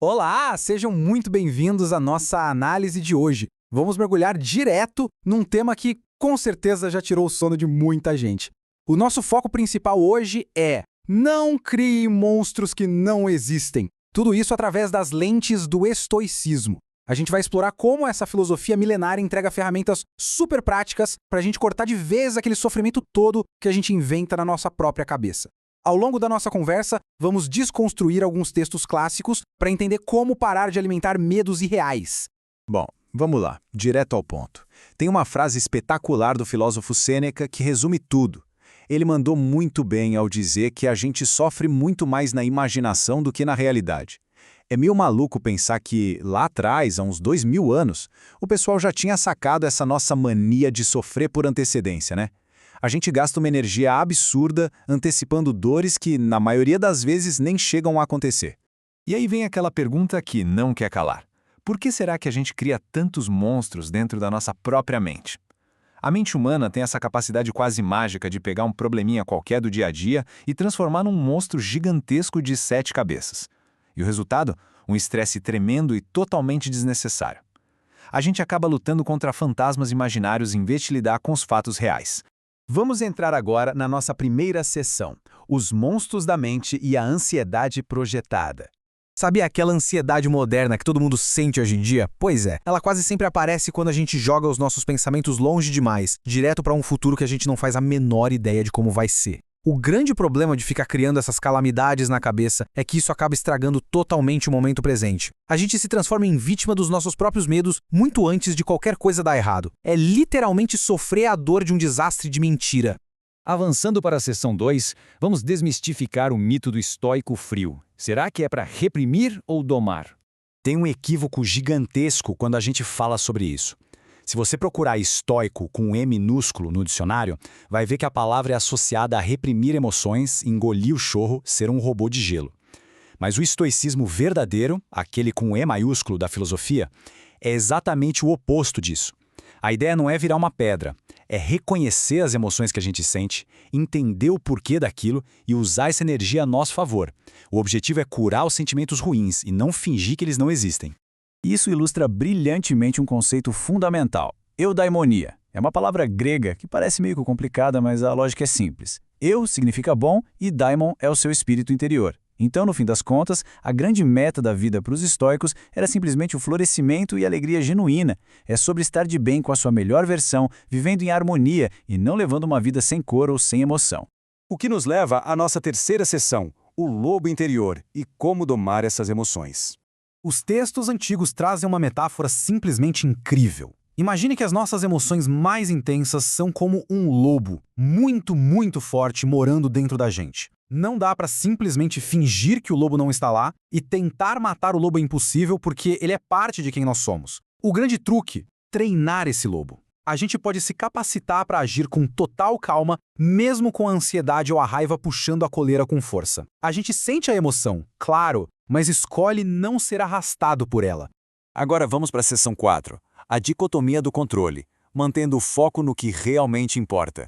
Olá, sejam muito bem-vindos à nossa análise de hoje. Vamos mergulhar direto num tema que com certeza já tirou o sono de muita gente. O nosso foco principal hoje é: não crie monstros que não existem. Tudo isso através das lentes do estoicismo. A gente vai explorar como essa filosofia milenária entrega ferramentas super práticas para a gente cortar de vez aquele sofrimento todo que a gente inventa na nossa própria cabeça. Ao longo da nossa conversa, vamos desconstruir alguns textos clássicos para entender como parar de alimentar medos irreais. Bom, vamos lá, direto ao ponto. Tem uma frase espetacular do filósofo Sêneca que resume tudo. Ele mandou muito bem ao dizer que a gente sofre muito mais na imaginação do que na realidade. É meio maluco pensar que, lá atrás, há uns 2000 anos, o pessoal já tinha sacado essa nossa mania de sofrer por antecedência, né? A gente gasta uma energia absurda antecipando dores que, na maioria das vezes, nem chegam a acontecer. E aí vem aquela pergunta que não quer calar. Por que será que a gente cria tantos monstros dentro da nossa própria mente? A mente humana tem essa capacidade quase mágica de pegar um probleminha qualquer do dia a dia e transformar num monstro gigantesco de 7 cabeças. E o resultado? Um estresse tremendo e totalmente desnecessário. A gente acaba lutando contra fantasmas imaginários em vez de lidar com os fatos reais. Vamos entrar agora na nossa primeira sessão, os monstros da mente e a ansiedade projetada. Sabe aquela ansiedade moderna que todo mundo sente hoje em dia? Pois é, ela quase sempre aparece quando a gente joga os nossos pensamentos longe demais, direto para um futuro que a gente não faz a menor ideia de como vai ser. O grande problema de ficar criando essas calamidades na cabeça é que isso acaba estragando totalmente o momento presente. A gente se transforma em vítima dos nossos próprios medos muito antes de qualquer coisa dar errado. É literalmente sofrer a dor de um desastre de mentira. Avançando para a sessão 2, vamos desmistificar o mito do estoico frio. Será que é para reprimir ou domar? Tem um equívoco gigantesco quando a gente fala sobre isso. Se você procurar estoico com um E minúsculo no dicionário, vai ver que a palavra é associada a reprimir emoções, engolir o chorro, ser um robô de gelo. Mas o estoicismo verdadeiro, aquele com E maiúsculo da filosofia, é exatamente o oposto disso. A ideia não é virar uma pedra, é reconhecer as emoções que a gente sente, entender o porquê daquilo e usar essa energia a nosso favor. O objetivo é curar os sentimentos ruins e não fingir que eles não existem. Isso ilustra brilhantemente um conceito fundamental, eudaimonia. É uma palavra grega que parece meio complicada, mas a lógica é simples. Eu significa bom e daimon é o seu espírito interior. Então, no fim das contas, a grande meta da vida para os estoicos era simplesmente o florescimento e alegria genuína. É sobre estar de bem com a sua melhor versão, vivendo em harmonia e não levando uma vida sem cor ou sem emoção. O que nos leva à nossa terceira sessão, o lobo interior e como domar essas emoções. Os textos antigos trazem uma metáfora simplesmente incrível. Imagine que as nossas emoções mais intensas são como um lobo, muito forte morando dentro da gente. Não dá para simplesmente fingir que o lobo não está lá e tentar matar o lobo é impossível porque ele é parte de quem nós somos. O grande truque: treinar esse lobo. A gente pode se capacitar para agir com total calma, mesmo com a ansiedade ou a raiva puxando a coleira com força. A gente sente a emoção, claro, mas escolhe não ser arrastado por ela. Agora vamos para a sessão 4, a dicotomia do controle, mantendo o foco no que realmente importa.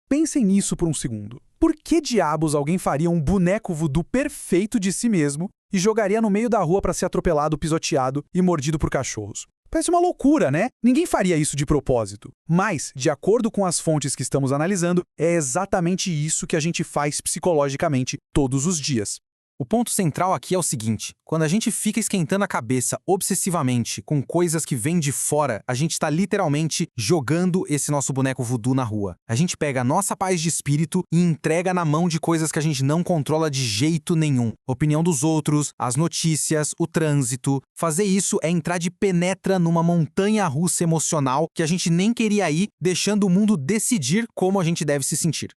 Pensem nisso por um segundo. Por que diabos alguém faria um boneco voodoo perfeito de si mesmo e jogaria no meio da rua para ser atropelado, pisoteado e mordido por cachorros? Parece uma loucura, né? Ninguém faria isso de propósito. Mas, de acordo com as fontes que estamos analisando, é exatamente isso que a gente faz psicologicamente todos os dias. O ponto central aqui é o seguinte: quando a gente fica esquentando a cabeça obsessivamente com coisas que vêm de fora, a gente está literalmente jogando esse nosso boneco voodoo na rua. A gente pega a nossa paz de espírito e entrega na mão de coisas que a gente não controla de jeito nenhum. Opinião dos outros, as notícias, o trânsito. Fazer isso é entrar de penetra numa montanha-russa emocional que a gente nem queria ir, deixando o mundo decidir como a gente deve se sentir.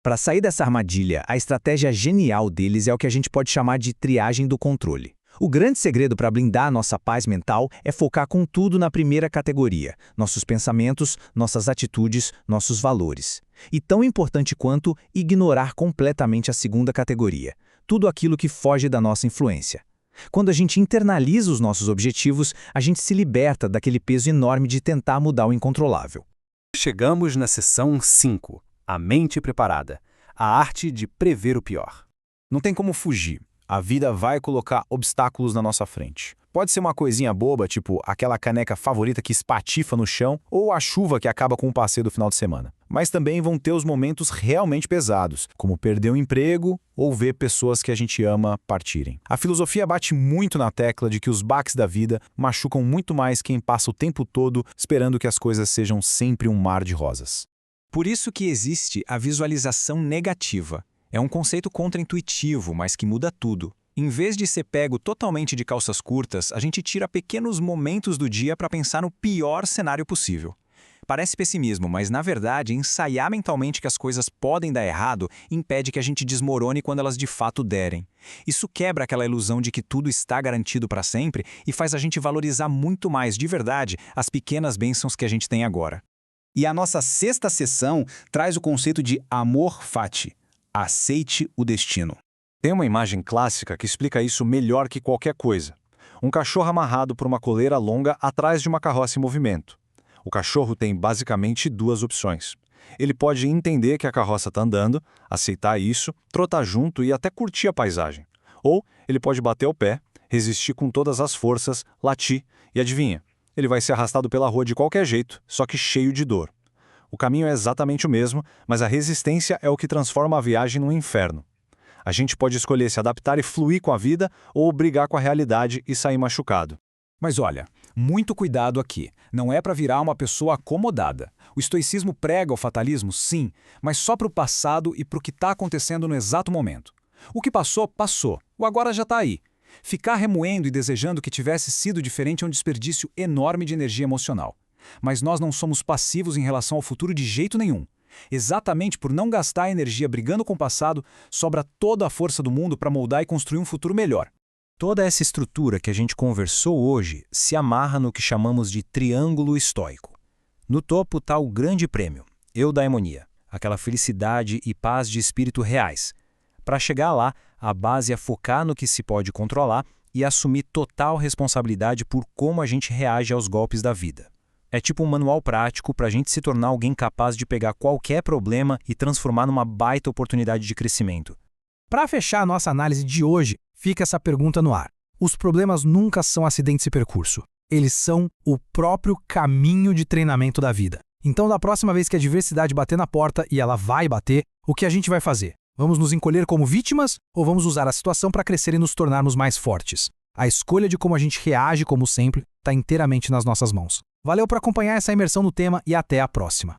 Para sair dessa armadilha, a estratégia genial deles é o que a gente pode chamar de triagem do controle. O grande segredo para blindar a nossa paz mental é focar com tudo na primeira categoria, nossos pensamentos, nossas atitudes, nossos valores. E tão importante quanto ignorar completamente a segunda categoria, tudo aquilo que foge da nossa influência. Quando a gente internaliza os nossos objetivos, a gente se liberta daquele peso enorme de tentar mudar o incontrolável. Chegamos na sessão 5. A mente preparada. A arte de prever o pior. Não tem como fugir. A vida vai colocar obstáculos na nossa frente. Pode ser uma coisinha boba, tipo aquela caneca favorita que espatifa no chão ou a chuva que acaba com o passeio do final de semana. Mas também vão ter os momentos realmente pesados, como perder um emprego ou ver pessoas que a gente ama partirem. A filosofia bate muito na tecla de que os baques da vida machucam muito mais quem passa o tempo todo esperando que as coisas sejam sempre um mar de rosas. Por isso que existe a visualização negativa. É um conceito contraintuitivo, mas que muda tudo. Em vez de ser pego totalmente de calças curtas, a gente tira pequenos momentos do dia para pensar no pior cenário possível. Parece pessimismo, mas na verdade, ensaiar mentalmente que as coisas podem dar errado impede que a gente desmorone quando elas de fato derem. Isso quebra aquela ilusão de que tudo está garantido para sempre e faz a gente valorizar muito mais de verdade as pequenas bênçãos que a gente tem agora. E a nossa sexta sessão traz o conceito de amor fati. Aceite o destino. Tem uma imagem clássica que explica isso melhor que qualquer coisa. Um cachorro amarrado por uma coleira longa atrás de uma carroça em movimento. O cachorro tem basicamente duas opções. Ele pode entender que a carroça está andando, aceitar isso, trotar junto e até curtir a paisagem. Ou ele pode bater o pé, resistir com todas as forças, latir e adivinha, ele vai ser arrastado pela rua de qualquer jeito, só que cheio de dor. O caminho é exatamente o mesmo, mas a resistência é o que transforma a viagem num inferno. A gente pode escolher se adaptar e fluir com a vida ou brigar com a realidade e sair machucado. Mas olha, muito cuidado aqui. Não é para virar uma pessoa acomodada. O estoicismo prega o fatalismo, sim, mas só para o passado e para o que está acontecendo no exato momento. O que passou, passou. O agora já está aí. Ficar remoendo e desejando que tivesse sido diferente é um desperdício enorme de energia emocional. Mas nós não somos passivos em relação ao futuro de jeito nenhum. Exatamente por não gastar energia brigando com o passado, sobra toda a força do mundo para moldar e construir um futuro melhor. Toda essa estrutura que a gente conversou hoje se amarra no que chamamos de triângulo estoico. No topo está o grande prêmio, eudaimonia, aquela felicidade e paz de espírito reais. Para chegar lá, a base é focar no que se pode controlar e assumir total responsabilidade por como a gente reage aos golpes da vida. É tipo um manual prático para a gente se tornar alguém capaz de pegar qualquer problema e transformar numa baita oportunidade de crescimento. Para fechar a nossa análise de hoje, fica essa pergunta no ar. Os problemas nunca são acidentes de percurso. Eles são o próprio caminho de treinamento da vida. Então, da próxima vez que a adversidade bater na porta, e ela vai bater, o que a gente vai fazer? Vamos nos encolher como vítimas ou vamos usar a situação para crescer e nos tornarmos mais fortes? A escolha de como a gente reage, como sempre, está inteiramente nas nossas mãos. Valeu por acompanhar essa imersão no tema e até a próxima.